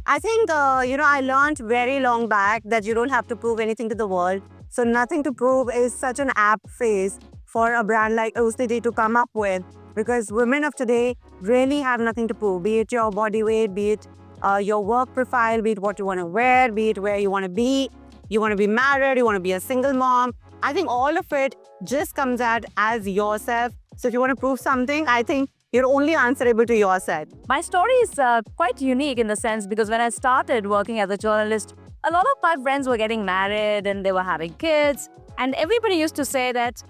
I think, I learned very long back that you don't have to prove anything to the world. So nothing to prove is such an apt phrase for a brand like OCD to come up with, because women of today really have nothing to prove, be it your body weight, be it your work profile, be it what you want to wear, be it where you want to be married, you want to be a single mom. I think all of it just comes out as yourself. So if you want to prove something, I think you're only answerable to yourself. My story is quite unique in the sense because when I started working as a journalist, a lot of my friends were getting married and they were having kids. And everybody used to say that,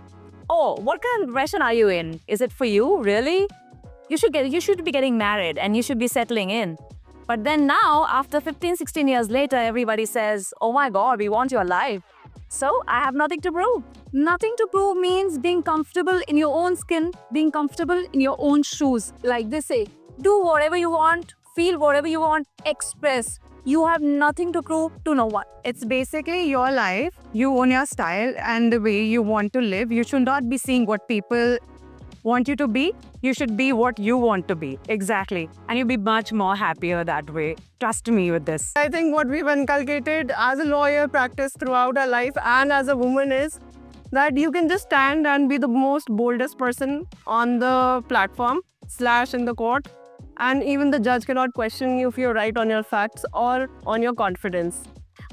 oh, what kind of profession are you in? Is it for you? Really? You should be getting married and you should be settling in. But then now, after 15, 16 years later, everybody says, oh my God, we want your life. So I have nothing to prove. Nothing to prove means being comfortable in your own skin, being comfortable in your own shoes. Like they say, do whatever you want, feel whatever you want, express. You have nothing to prove to no one. It's basically your life. You own your style and the way you want to live. You should not be seeing what people want you to be. You should be what you want to be. Exactly. And you'll be much more happier that way. Trust me with this. I think what we've inculcated as a lawyer practice throughout our life and as a woman is that you can just stand and be the most boldest person on the platform / in the court. And even the judge cannot question you if you're right on your facts or on your confidence.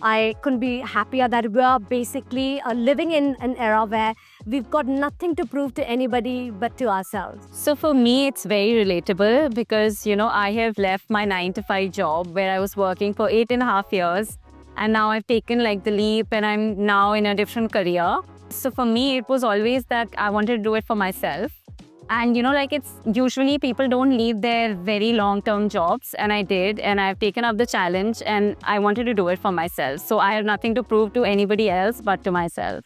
I couldn't be happier that we are basically living in an era where we've got nothing to prove to anybody but to ourselves. So for me, it's very relatable because, I have left my 9-to-5 job where I was working for 8.5 years. And now I've taken the leap and I'm now in a different career. So for me, it was always that I wanted to do it for myself. And it's usually people don't leave their very long-term jobs, and I did, and I've taken up the challenge and I wanted to do it for myself. So I have nothing to prove to anybody else but to myself.